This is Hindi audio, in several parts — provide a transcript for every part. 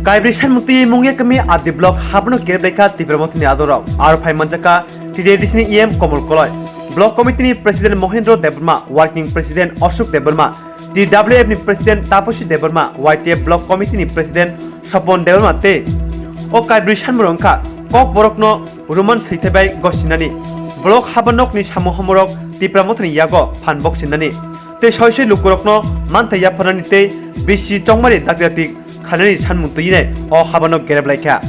Kaibri Shanmuti Mungia Kami at the block Habno Kerebeka Tibramotin Adorok, Arfai Manjaka, Tidisni EM Komol Koloi, Block Committee President Mohendro Deburma, Working President Ashok Deburma, DWF President Taposhi Deburma, YTF Block Committee President Shopon Deburma Te, O Kaibri Shanmuronka, Kok Borokno, Roman Sitebay Goshinani, Block Habanok ni Shamohomorok, Tibramotin Yago, Panbok Sinani, Te Shoshi Lukurokno, Manta Yapanite, Bishi Tongmari Dagdatik. Khanani Shanmutine or Habano Gereblaka.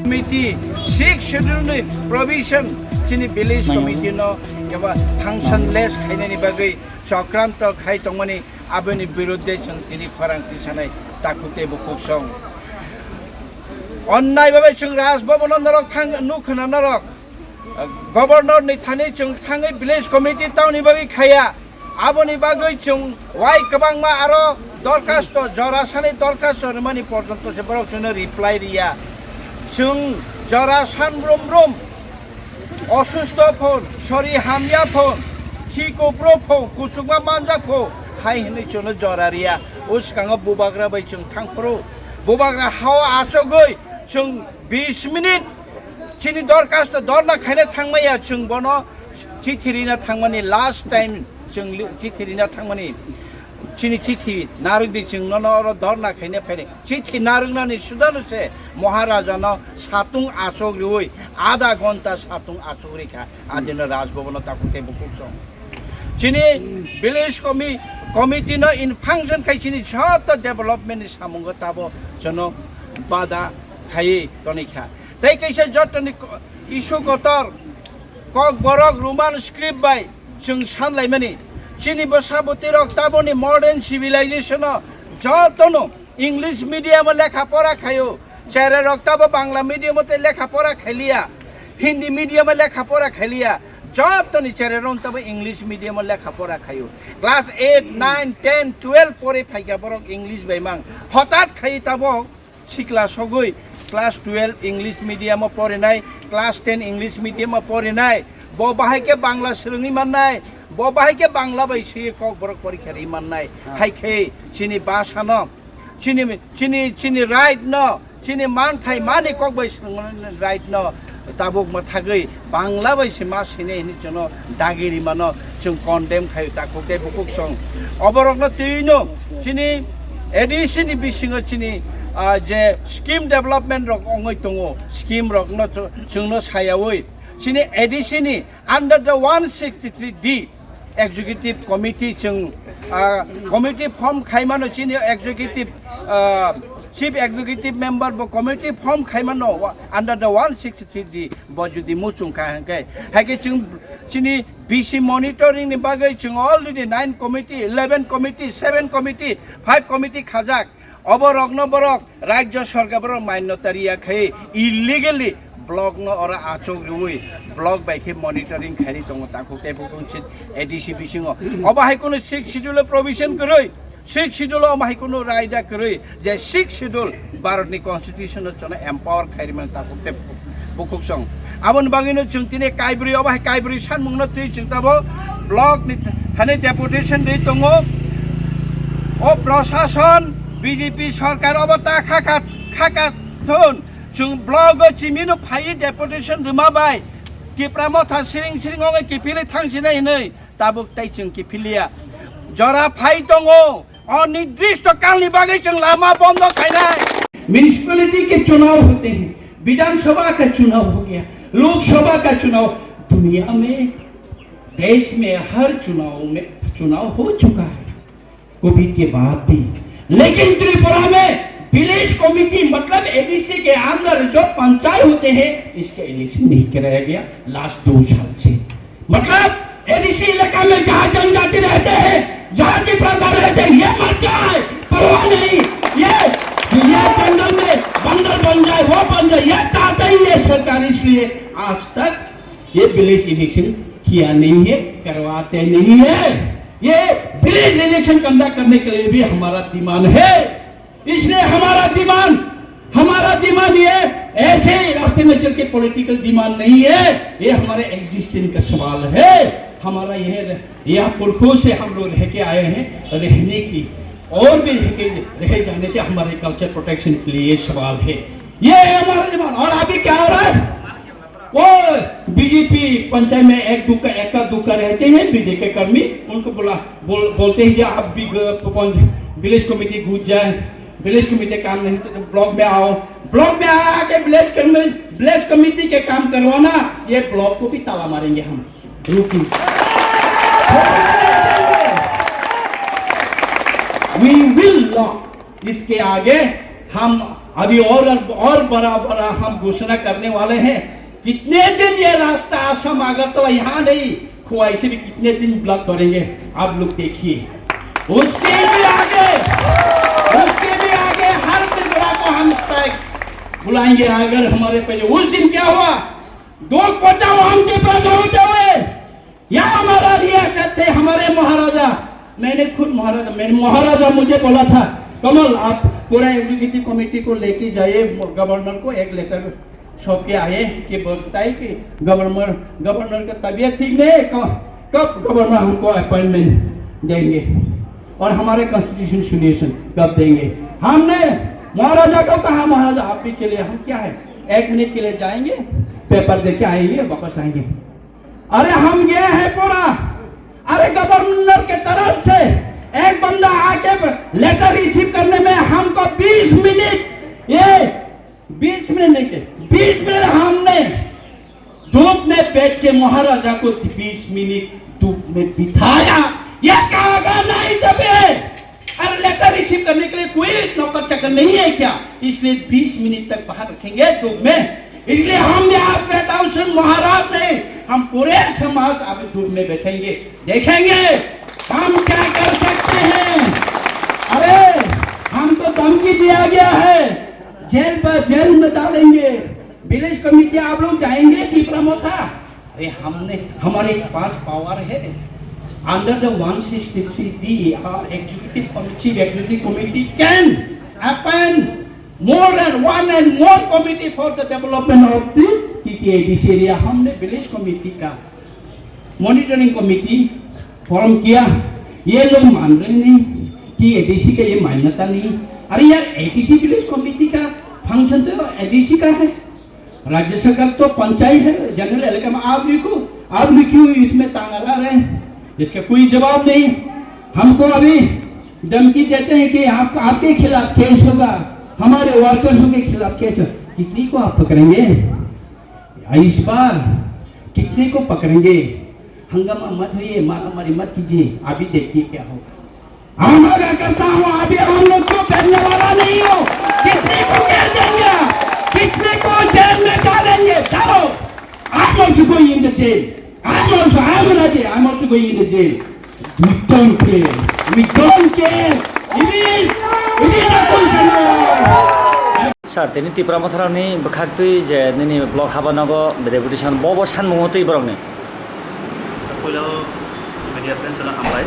Committee, 6 schedule provision, Chini village committee no, yaba functionless kainani bagai, Chakranto kai tongmani, abani birudation, Tini Faranti Sanai, Takute Bukuk song. On Naiba Chung Ras Bobonok Tang Nukanarok, Governor Nitani Chung Tangi village committee town ibagi kaya, Aboni Bagai Chung, Wai Kabangma Aro, Dorcasto, Jorasani Dorcasto, money portion to the production reply ria. Chung Jara San Brum Osusto Pon, Shori Hamya Pon, Kiko Propo, Kusuma Manjapo, High Nichon Joraria, Uskanga Bubagra by Chung Tankro, Bubagra how Asogoi, Chung 20 minutes, Chini Dorcasta, Dorna Kana Tangmaya, Chung Bono, Chitirina Tangmani, last time, Chung Chitirina Tangmani. Chini Chiti, Narudi Chung no Dorna Kane Penny, Chiti Narunani Sudanuse, Moharajano, Satung Asogui, Ada Gonta Satung Asurica, Adina Rasbona Takute Bukuso. Chini village committee no in function Kachini Chata development is Hamungotabo, Jono, Bada, Kai, Tonica. Take a Jotani issue Kotor, Kok Borok, Roman script by Chung Shan Lemani. Chini Bosabotirok Taboni modern civilization Jotono English medium lekapora khayo Chere Roktabo Bangla medium lekapora khelia Hindi medium lekapora khelia Jotoni Chere Rontabo English medium lekapora khayo Class 8, 9, 10, 12 pore phaigaborok English baimang Hotat khai tabo Sikla sogoi Class 12 English medium pore nai Class 10 English medium pore nai Bo bahai Bangla serungi manai Bo bahai Bangla bai si kok borok porikha iman nai hai khe chini basano chini right no chini man thai mani kok bai right no tabuk mathagai Bangla bai si ma sine ni jono dagiri mano chung condemn khai ta kokte bukuk song oborok no tino chini edition bisingo chini je scheme development rok ongoi tongo scheme rok no chungno sayawoi chini edition under the 163D executive committee जों कमिटी फॉर्म खाइमानो चिनि एग्जीक्यूटिव चीफ एग्जीक्यूटिव मेंबर बो कमिटी फॉर्म खाइमानो अंडर द 163D बो जुदि मुचुं खाहांके हाके जों चिनि बीसी मॉनिटरिंग नि बागै जों already 9 committee 11 committee 7 committee 5 committee खाजाक अबरक न बरक राज्य सरकार मान्यतारिया खै इलीगली ब्लॉक न और आचोक रुई ब्लॉक बाइके मॉनिटरिंग खारि दङ ताखौ टेबुल एडीसी बिसिङ अब हाइकुनो 6 शेड्यूल प्रोविजन गरै 6 शेड्यूल अब हाइकुनो रायदा गरै जे 6 शेड्यूल भारतनि कन्स्टिट्यूशन चना एम्पावर खारिमान ताखौ बुकुसं आबन बागैनो जों दिनै काइब्रि अब काइब्रि सानमुंनो तै जों ताबो ब्लॉक नि थाने डेपुटेशन दै दङ ओ प्रशासन बीजेपी सरकार अब ता खाका थोन जों ब्लॉक चिमिनो फाइ डेपुटेशन रुमाबाय किप्रामो था सिरिं सिरिंगो किपिले थांसिनाय नै ताबुक ताइ जों किपिलिया जरा फाइ दङ अनिर्दिष्ट कालनि बागै जों लामा बन्द खायनाय म्युनिसिपैलिटी के चुनाव होते हैं विधानसभा का चुनाव हो गया लोकसभा का चुनाव दुनिया में देश में हर चुनाव हो चुका है कोविड के बाद भी लेकिन त्रिपुरा में विलेज कमिटी मतलब एडीसी के अंदर जो पंचायत होते हैं इसका इलेक्शन नहीं कराया गया लास्ट 2 साल से मतलब एडीसी इलाका में जहाँ जनजाति रहते हैं जाति प्रजा रहते हैं ये मर जाए परवाह नहीं ये जंगल में बंदर बन जाए वो बन जाए ये चाहते ही है सरकार इसलिए आज तक ये विलेज इलेक्शन किया नहीं है करवाते नहीं है ये विलेज इलेक्शन कंडक्ट करने के लिए भी हमारा डिमांड है इसलिए हमारा डिमांड ये ऐसे रास्ते में चल के पॉलिटिकल डिमांड नहीं है ये हमारे एग्जिस्टेंस का सवाल है हमारा यह पुरखों से हम लोग रह के आए हैं रहने की और भी रह जाने से हमारे कल्चर प्रोटेक्शन के लिए सवाल है ये हमारा डिमांड और अभी क्या हो रहा है वो बीजेपी पंचायत में एक दुक्का रहते हैं बीजेपी कर्मी उनको बोलते हैं कि आप भी विलेज कमेटी घुस जाए विलेज कमेटी काम नहीं तो ब्लॉक में आओ ब्लॉक में आके विलेज कमेटी के काम करवाना ये ब्लॉक को भी ताला मारेंगे हम We will not इसके आगे हम अभी और बड़ा हम घोषणा करने वाले हैं कितने दिन ये रास्ता आसाम अगरतला यहाँ नहीं खुआई से भी कितने दिन ब्लॉक करेंगे आप लोग देखिए उसके भी आगे हर त्रिपुरा को हम स्ट्राइक बुलाएंगे अगर हमारे पहले उस दिन क्या हुआ दो बचाओ हम त्रिपुरा होते हुए यहाँ हमारा रियासत थे हमारे महाराजा मैंने खुद महाराजा मुझे बोला था कमल आप पूरा एग्जीक्यूटिव कमेटी को लेके जाइए गवर्नर को एक लेटर सौंप के आए कि बताइए कि गवर्नर का तबीयत ठीक नहीं है कब गवर्नर हमको अपॉइंटमेंट देंगे और हमारे कॉन्स्टिट्यूशन सोल्यूशन कब देंगे हमने महाराजा को कहा महाराजा आप भी चलिए हम क्या है 1 मिनट के लिए जाएंगे पेपर देके आएंगे वापस आएंगे अरे हम गए हैं पूरा अरे गवर्नर के तरफ से एक बंदा आके लेटर रिसीव करने में हमको 20 मिनट ये 20 मिनट नहीं के 20 मिनट हमने धूप में बैठ के महाराजा को 20 मिनट धूप में बिठाया ये कागा नहीं तबे अरे लेटर रिसीव करने के लिए कोई नौकर चाकर नहीं है क्या इसलिए 20 मिनट तक बाहर रखेंगे धूप में इसलिए हम यहाँ बैठा हूँ महाराज नहीं हम पूरे समाज अब धूप में बैठेंगे देखेंगे हम क्या कर सकते हैं अरे हमको धमकी दिया गया है जेल में डालेंगे विलेज कमेटी आप लोग जाएंगे पिपरामो था अरे हमारे पास पावर है under the 163D our executive committee can appoint more than one and more committee for the development of the TTADC area हमने विलेज कमेटी का मॉनिटरिंग कमेटी फॉर्म किया ये लोग मान रहे नहीं कि एडीसी का ये मान्यता नहीं अरे यार एडीसी विलेज कमेटी का फंक्शन तो एडीसी का है राज्य सरकार तो पंचायत है जनरल इलाका में आप भी क्यों इसमें तांगा रहे हैं इसका कोई जवाब नहीं हमको अभी धमकी देते हैं कि आपके खिलाफ केस होगा हमारे वर्कर्स के खिलाफ केस कितनी को आप पकड़ेंगे इस बार कितने को पकड़ेंगे हंगामा मत होइए, मारामारी मत कीजिए। अभी देखिए क्या होगा। हम अगर करता हूँ अभी हम लोग को करने वाला नहीं हो। कितने को जेल देंगे, कितने को जेल में डालेंगे, जाओ। I'm also going in the jail. I'm gonna jail. I'm also going in the jail. We don't care. We don't care. It is a consent. Sir, tini tipra mothra ni bekhakti je nini blog habanago deputation bobo san mungotui borong ni. Sapolo media friends na hambai.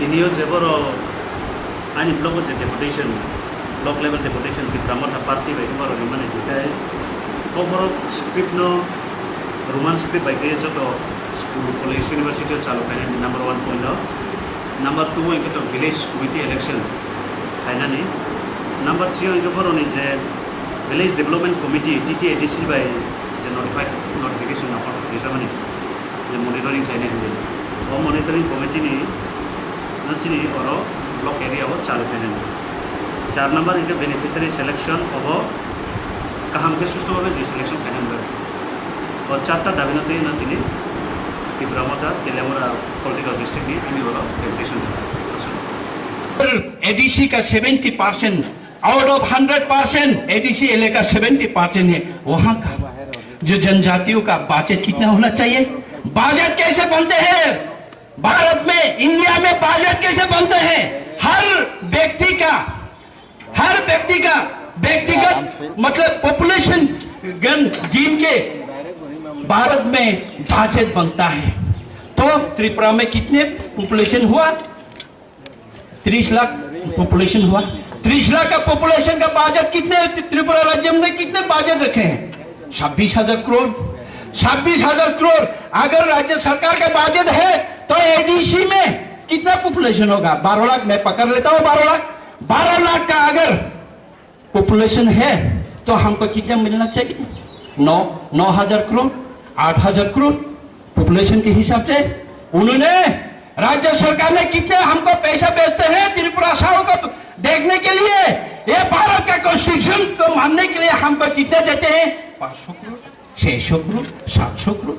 Tinio zeboro ani blog je deputation block level deputation tipra motha party bai boro ni mane dikai. Koboro script no roman script bai ke joto school college university chalu kane number 1 point number 2 into village committee election kaina ni number 3 into boro ni je village development committee TTADC by je notification na for examine je monitoring kaina ni o monitoring committee ni nachini oro block area ho chalu kaina ni 4 number into beneficiary selection hobo kaham ke susto bhabe je selection kaina ni और चारटा दाबिनते ना तिनी तिब्रामता तेलेमरा पॉलिटिकल डिस्ट्रिक्ट में आमी वाला डेपुटेशन एडीसी का 70% आउट ऑफ 100% एडीसी एलए का 70% है। वहाँ का जो जनजातियों का बजट कितना होना चाहिए? बजट कैसे बनते हैं भारत में, इंडिया में बजट कैसे बनते हैं? हर व्यक्ति का व्यक्तिगत मतलब पॉपुलेशन गिन के भारत में बजट बनता है। तो त्रिपुरा में कितने पॉपुलेशन हुआ? 30 लाख पॉपुलेशन हुआ। 30 लाख का पॉपुलेशन का बजट कितने त्रिपुरा राज्य में कितने बजट रखे हैं? 26,000 करोड़। 26,000 करोड़ अगर राज्य सरकार का बजट है तो एडीसी में कितना पॉपुलेशन होगा? 12 लाख। मैं पकड़ लेता हूँ 12 लाख। 12 लाख का अगर पॉपुलेशन है तो हमको कितना मिलना चाहिए? 9,000 करोड़, 8,000 करोड़ पॉपुलेशन के हिसाब से। उन्होंने राज्य सरकार ने कितने हमको पैसा बेचते हैं त्रिपुरा साहब को देखने के लिए? ये भारत का कॉन्स्टिट्यूशन को मानने के लिए हमको कितने देते हैं? 500 करोड़, 600 करोड़, 700 करोड़।